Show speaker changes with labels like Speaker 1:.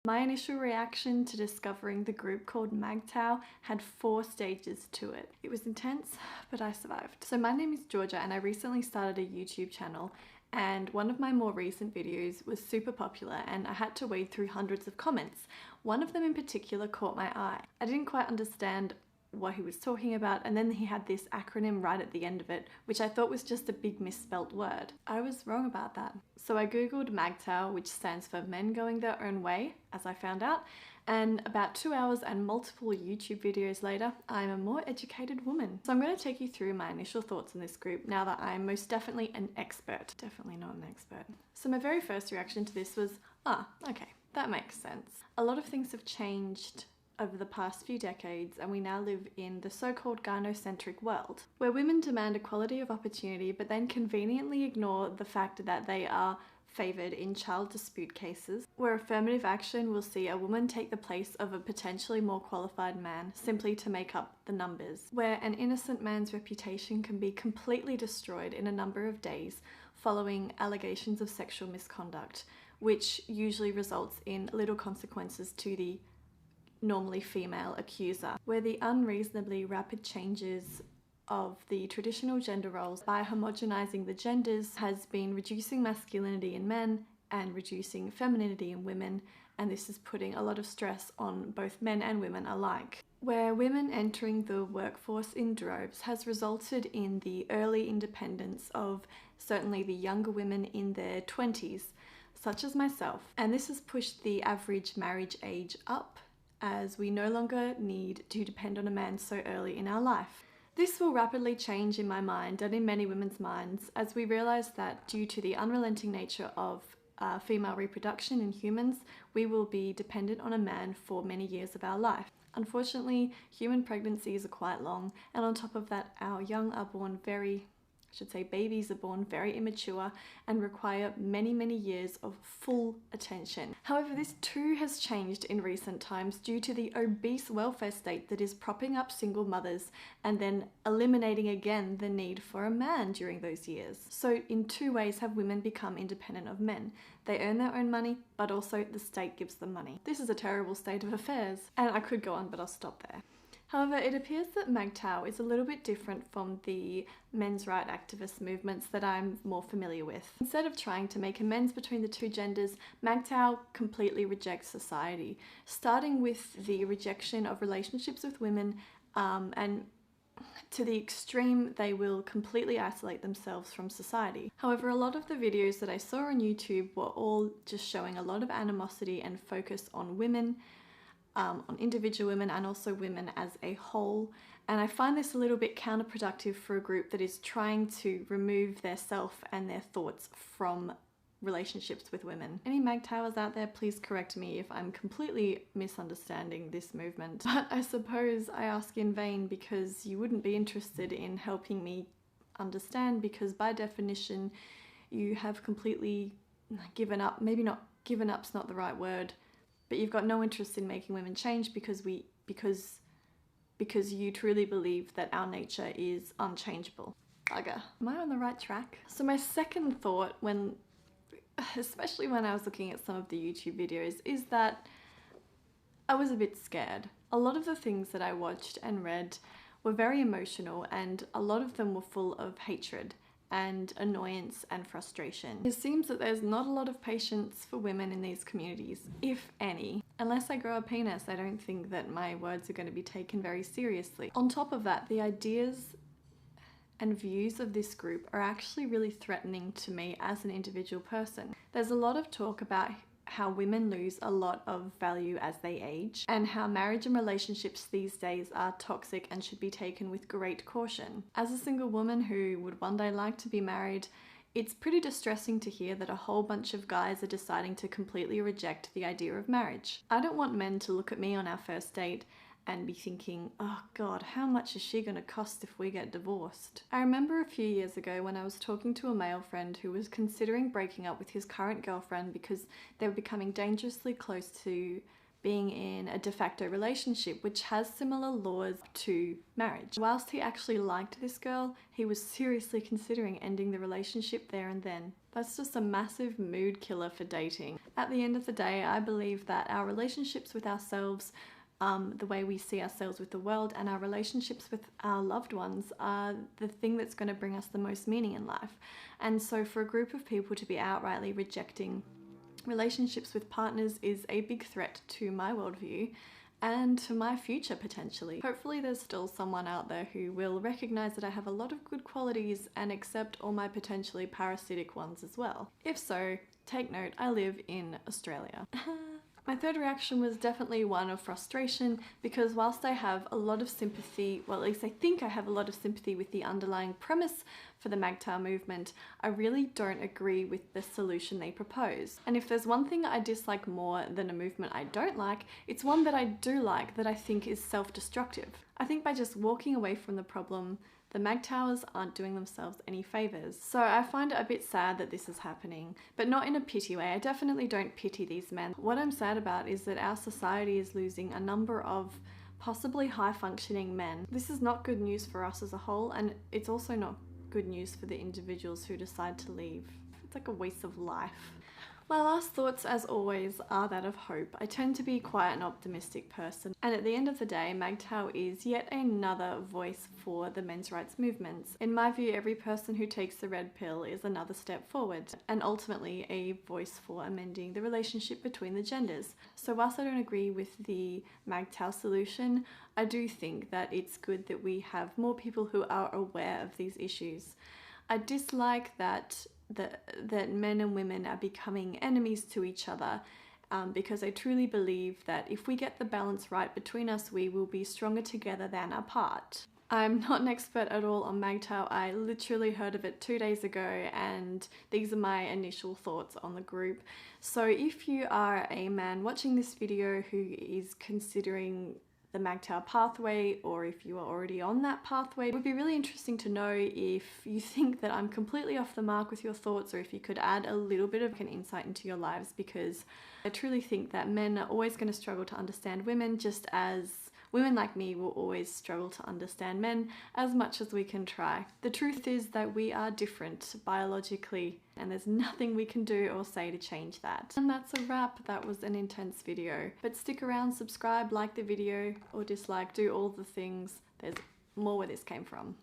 Speaker 1: My initial reaction to discovering the group called MGTOW had 4 stages to it. It was intense, but I survived. So my name is Georgia and I recently started a YouTube channel, and one of my more recent videos was super popular and I had to wade through hundreds of comments. One of them in particular caught my eye. I didn't quite understand what he was talking about, and then he had this acronym right at the end of it, which I thought was just a big misspelt word. I was wrong about that. So I googled MGTOW, which stands for Men Going Their Own Way, as I found out, and about 2 hours and multiple YouTube videos later, I'm a more educated woman. So I'm going to take you through my initial thoughts on this group now that I'm most definitely an expert. Definitely not an expert. So my very first reaction to this was, okay, that makes sense. A lot of things have changed over the past few decades, and we now live in the so-called gynocentric world, where women demand equality of opportunity but then conveniently ignore the fact that they are favoured in child dispute cases, where affirmative action will see a woman take the place of a potentially more qualified man simply to make up the numbers, where an innocent man's reputation can be completely destroyed in a number of days following allegations of sexual misconduct, which usually results in little consequences to the normally female accuser, where the unreasonably rapid changes of the traditional gender roles by homogenizing the genders has been reducing masculinity in men and reducing femininity in women, and this is putting a lot of stress on both men and women alike. Where women entering the workforce in droves has resulted in the early independence of certainly the younger women in their 20s, such as myself, and this has pushed the average marriage age up, as we no longer need to depend on a man so early in our life. This will rapidly change in my mind and in many women's minds as we realise that due to the unrelenting nature of female reproduction in humans, we will be dependent on a man for many years of our life. Unfortunately, human pregnancies are quite long, and on top of that, our young are born babies are born very immature and require many, many years of full attention. However, this too has changed in recent times due to the obese welfare state that is propping up single mothers and then eliminating again the need for a man during those years. So in 2 ways have women become independent of men. They earn their own money, but also the state gives them money. This is a terrible state of affairs, and I could go on, but I'll stop there. However, it appears that MGTOW is a little bit different from the men's rights activist movements that I'm more familiar with. Instead of trying to make amends between the 2 genders, MGTOW completely rejects society, starting with the rejection of relationships with women, and to the extreme they will completely isolate themselves from society. However, a lot of the videos that I saw on YouTube were all just showing a lot of animosity and focus on women, on individual women and also women as a whole, and I find this a little bit counterproductive for a group that is trying to remove their self and their thoughts from relationships with women. Any MGTOWers out there, please correct me if I'm completely misunderstanding this movement. But I suppose I ask in vain, because you wouldn't be interested in helping me understand, because by definition you have completely given up. Maybe not given up's not the right word, but you've got no interest in making women change because you truly believe that our nature is unchangeable. Bugger. Am I on the right track? So my second thought, especially when I was looking at some of the YouTube videos, is that I was a bit scared. A lot of the things that I watched and read were very emotional, and a lot of them were full of hatred and annoyance and frustration. It seems that there's not a lot of patience for women in these communities, if any. Unless I grow a penis, I don't think that my words are going to be taken very seriously. On top of that, the ideas and views of this group are actually really threatening to me as an individual person. There's a lot of talk about how women lose a lot of value as they age, and how marriage and relationships these days are toxic and should be taken with great caution. As a single woman who would one day like to be married, it's pretty distressing to hear that a whole bunch of guys are deciding to completely reject the idea of marriage. I don't want men to look at me on our first date and be thinking, oh God, how much is she gonna cost if we get divorced? I remember a few years ago when I was talking to a male friend who was considering breaking up with his current girlfriend because they were becoming dangerously close to being in a de facto relationship which has similar laws to marriage. Whilst he actually liked this girl, he was seriously considering ending the relationship there and then. That's just a massive mood killer for dating. At the end of the day, I believe that our relationships with ourselves, the way we see ourselves with the world, and our relationships with our loved ones are the thing that's going to bring us the most meaning in life. And so for a group of people to be outrightly rejecting relationships with partners is a big threat to my worldview and to my future potentially. Hopefully there's still someone out there who will recognize that I have a lot of good qualities and accept all my potentially parasitic ones as well. If so, take note, I live in Australia. My third reaction was definitely one of frustration, because whilst I have a lot of sympathy, well, at least I think I have a lot of sympathy with the underlying premise for the MGTOW movement, I really don't agree with the solution they propose. And if there's one thing I dislike more than a movement I don't like, it's one that I do like that I think is self-destructive. I think by just walking away from the problem, the MGTOWers aren't doing themselves any favours. So I find it a bit sad that this is happening, but not in a pity way. I definitely don't pity these men. What I'm sad about is that our society is losing a number of possibly high-functioning men. This is not good news for us as a whole, and it's also not good news for the individuals who decide to leave. It's like a waste of life. My last thoughts, as always, are that of hope. I tend to be quite an optimistic person, and at the end of the day, MGTOW is yet another voice for the men's rights movements. In my view, every person who takes the red pill is another step forward, and ultimately a voice for amending the relationship between the genders. So whilst I don't agree with the MGTOW solution, I do think that it's good that we have more people who are aware of these issues. I dislike that men and women are becoming enemies to each other, because I truly believe that if we get the balance right between us, we will be stronger together than apart. I'm not an expert at all on MGTOW. I literally heard of it 2 days ago, and these are my initial thoughts on the group. So if you are a man watching this video who is considering the MGTOW pathway, or if you are already on that pathway, it would be really interesting to know if you think that I'm completely off the mark with your thoughts, or if you could add a little bit of an insight into your lives, because I truly think that men are always going to struggle to understand women, just as women like me will always struggle to understand men as much as we can try. The truth is that we are different biologically, and there's nothing we can do or say to change that. And that's a wrap. That was an intense video. But stick around, subscribe, like the video, or dislike, do all the things. There's more where this came from.